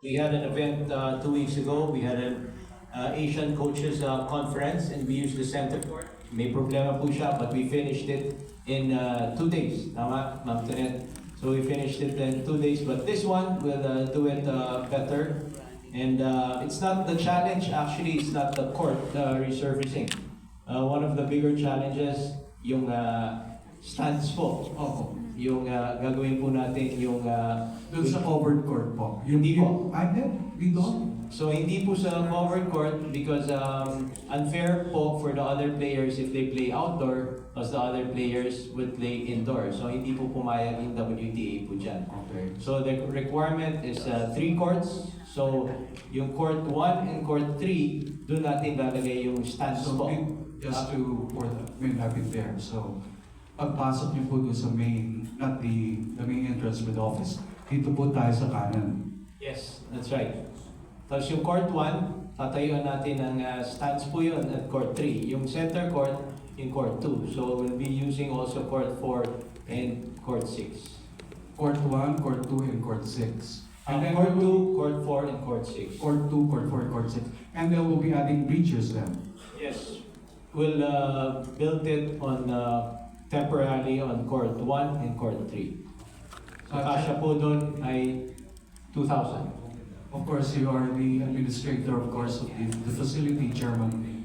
We had an event 2 weeks ago. We had an Asian Coaches Conference and we used the center court. May problema po siya, but we finished it in 2 days. Tama, Ma'am Tenet? So we finished it in 2 days, but this one will do it better. And it's not the challenge, actually, it's not the court resurfacing. One of the bigger challenges, yung stands po. Opo. Yung gagawin po natin yung Doon sa covered court po. Hindi po. We don't. So hindi po sa covered court because unfair po for the other players if they play outdoor because the other players would play indoor. So hindi po pumayag yung WTA po dyan. Okay. So the requirement is 3 courts. So yung court 1 and court 3, doon natin lalagay yung stands So, po. just to, for the main habit there. So, pagpasok niyo po doon sa main, not the main entrance with office, dito po tayo sa kanan. Yes, that's right. Tapos yung court 1, tatayuan natin ang stands po yun at court 3. Yung center court, in court 2. So we'll be using also court 4 and court 6. Court 1, Court 2, and Court 6. And then Court we will- 2, court 4, and court 6. Court 2, Court 4, Court 6. And then we'll be adding bleachers then. Yes. We'll build it on temporarily on court 1 and court 3. So kasya po doon ay 2,000. Of course, you are the administrator, of course, of the facility, Chairman.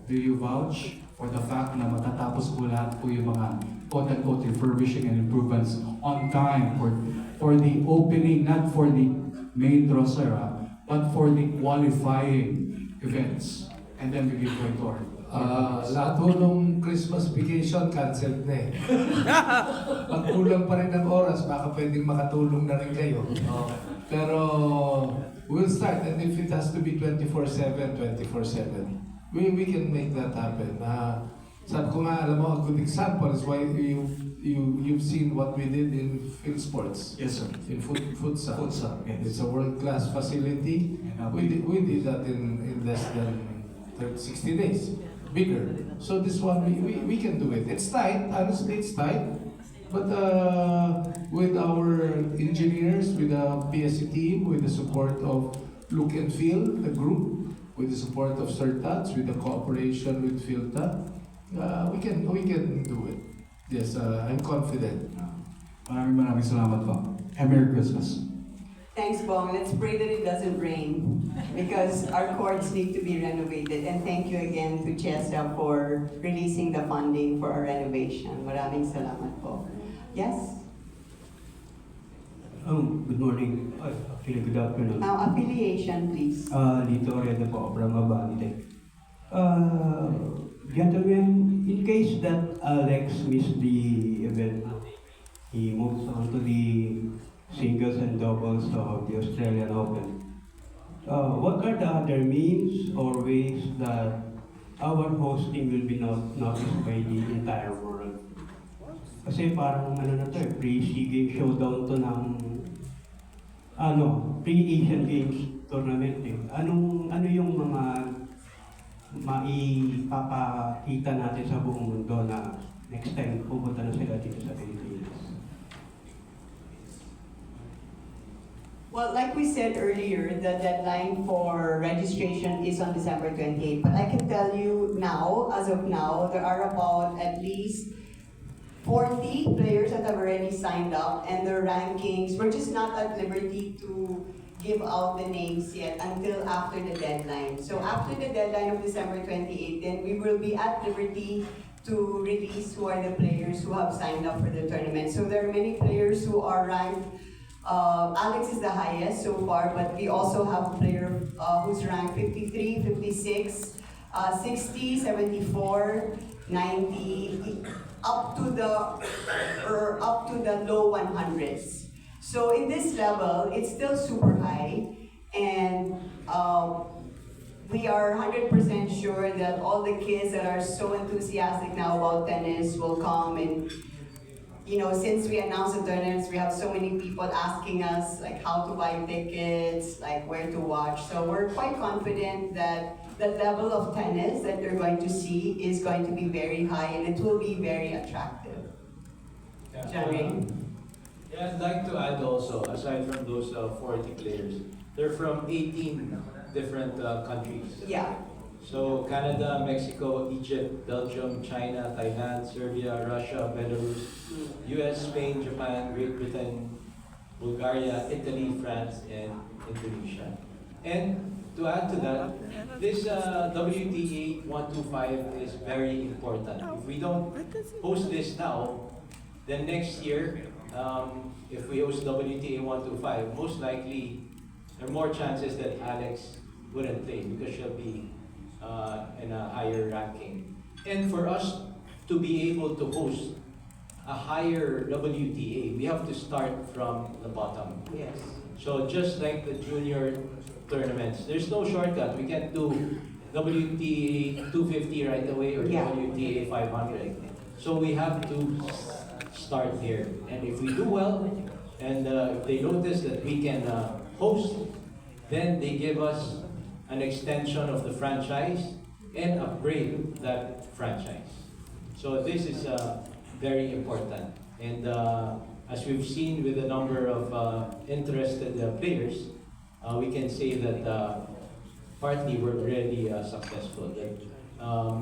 Do you vouch for the fact na matatapos po lahat po yung mga quote-unquote refurbishing and improvements on time for the opening, not for the main draw, sir, but for the qualifying events? And then we give point or. Lahat po nung Christmas vacation, canceled na eh. Pag kulang pa rin ng oras, baka pwedeng makatulong na rin kayo. Pero we'll start, and if it has to be 24/7, 24/7, we can make that happen. Sabi ko nga, alam mo, a good example is why you've seen what we did in field sports. Yes, sir. In futsal. Futsal, yes. It's a world-class facility. We did that in less than 60 days. Bigger. So this one, we can do it. It's tight, honestly, it's tight. But with our engineers, with the PSC team, with the support of Look and Feel, the group, with the support of CERTATS, with the cooperation with Filta, we can do it. Yes, I'm confident. Maraming salamat po. And Merry Christmas. Thanks, Bong. Let's pray that it doesn't rain because our courts need to be renovated. And thank you again to Chesa for releasing the funding for our renovation. Maraming salamat po. Yes? Good morning. Actually, good afternoon. Now, affiliation, please. Lito Reda po, from Abante. Gentlemen, in case that Alex missed the event, he moves on to the singles and doubles of the Australian Open. What are the other means or ways that our hosting will be noticed by the entire world? Kasi parang na to, pre-SEA Games showdown to ng pre-Asian Games tournament eh. Ano yung mga maipapakita natin sa buong mundo na next time pupunta na sila dito sa Pilipinas? Well, like we said earlier, the deadline for registration is on December 28. But I can tell you now, as of now, there are about at least 40 players that have already signed up, and their rankings, we're just not at liberty to give out the names yet until after the deadline. So after the deadline of December 28, then we will be at liberty to release who are the players who have signed up for the tournament. So there are many players who are ranked. Alex is the highest so far, but we also have a player who's ranked 53, 56, 60, 74, 90, up to the low 100s. So in this level, it's still super high, and we are 100% sure that all the kids that are so enthusiastic now about tennis will come. And since we announced the tournaments, we have so many people asking us like how to buy tickets, like where to watch. So we're quite confident that the level of tennis that you're going to see is going to be very high, and it will be very attractive. Jerry? Yeah, I'd like to add also, aside from those 40 players, they're from 18 different countries. Yeah. So Canada, Mexico, Egypt, Belgium, China, Thailand, Serbia, Russia, Belarus, US, Spain, Japan, Great Britain, Bulgaria, Italy, France, and Indonesia. And to add to that, this WTA 125 is very important. If we don't host this now, then next year, if we host WTA 125, most likely there are more chances that Alex wouldn't play because she'll be in a higher ranking. And for us to be able to host a higher WTA, we have to start from the bottom. Yes. So just like the junior tournaments, there's no shortcut. We can't do WTA 250 right away or Yeah. WTA 500. So we have to start here. And if we do well, and if they notice that we can host, then they give us an extension of the franchise and upgrade that franchise. So this is very important. And as we've seen with a number of interested players, we can say that partly we're really successful. That,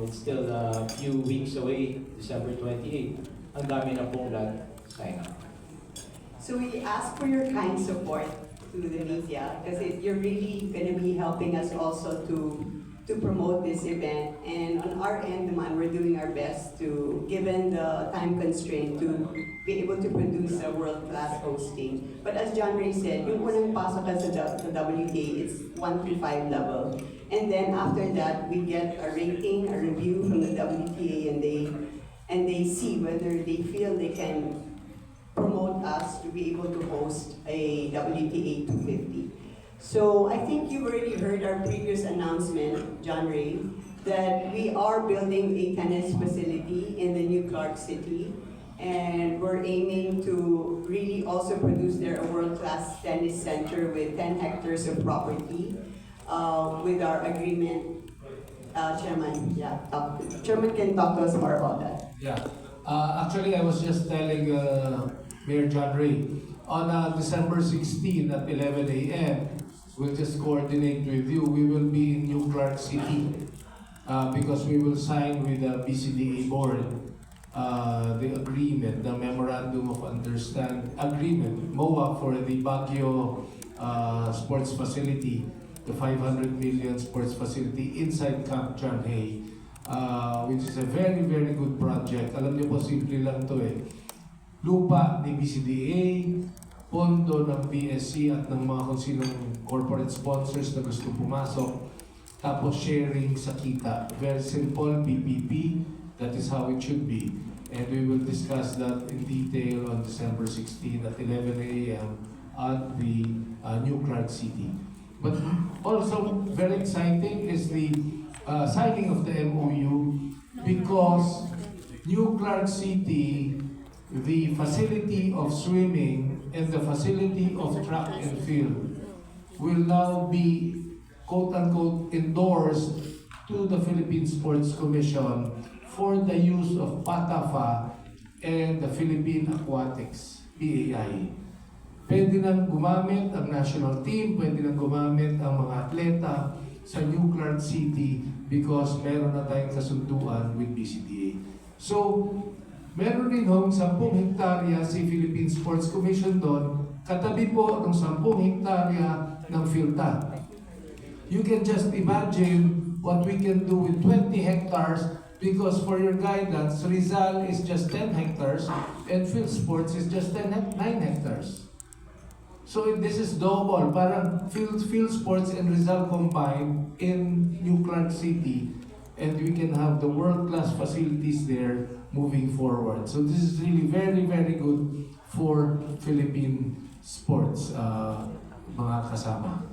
it's still a few weeks away, December 28th. Ang dami na pong sign up. So we ask for your kind support to the media because you're really going to be helping us also to promote this event. And on our end naman, we're doing our best to, given the time constraint, to be able to produce a world-class hosting. But as John Ray said, yung unang pasok ka sa WTA, it's 1 to 5 level. And then after that, we get a rating, a review from the WTA, and they see whether they feel they can promote us to be able to host a WTA 250. So I think you've already heard our previous announcement, John Ray, that we are building a tennis facility in the new Clark City, and we're aiming to really also produce there a world-class tennis center with 10 hectares of property with our agreement. Chairman, yeah, Chairman can talk to us more about that. Yeah. Actually, I was just telling Mayor John Ray, on December 16 at 11 a.m., we'll just coordinate with you. We will be in New Clark City because we will sign with the BCDA board the agreement, the Memorandum of Understanding Agreement, MOA, for the Baguio sports facility, the 500 million sports facility inside Camp John Hay, which is a very, very good project. Alam niyo po, simple lang to eh. Lupa ni BCDA, pondo ng PSC at ng mga kung sinong corporate sponsors na gusto pumasok, tapos sharing sa kita. Very simple, PPP, that is how it should be. And we will discuss that in detail on December 16 at 11 a.m. at the New Clark City. But also very exciting is the signing of the MOU because New Clark City, the facility of swimming and the facility of track and field will now be quote-unquote endorsed to the Philippine Sports Commission for the use of PATAFA and the Philippine Aquatics, PAI. Pwede nang gumamit ang national team, pwede nang gumamit ang mga atleta sa New Clark City because meron na tayong kasunduan with BCDA. So, meron din hong 10 hektarya si Philippine Sports Commission doon, katabi po ng 10 hektarya ng PhilTA. You can just imagine what we can do with 20 hectares because for your guidance, Rizal is just 10 hectares and PhilSports is just 9 hectares. So this is double, parang PhilSports and Rizal combined in New Clark City, and we can have the world-class facilities there moving forward. So this is really very, very good for Philippine sports, mga kasama.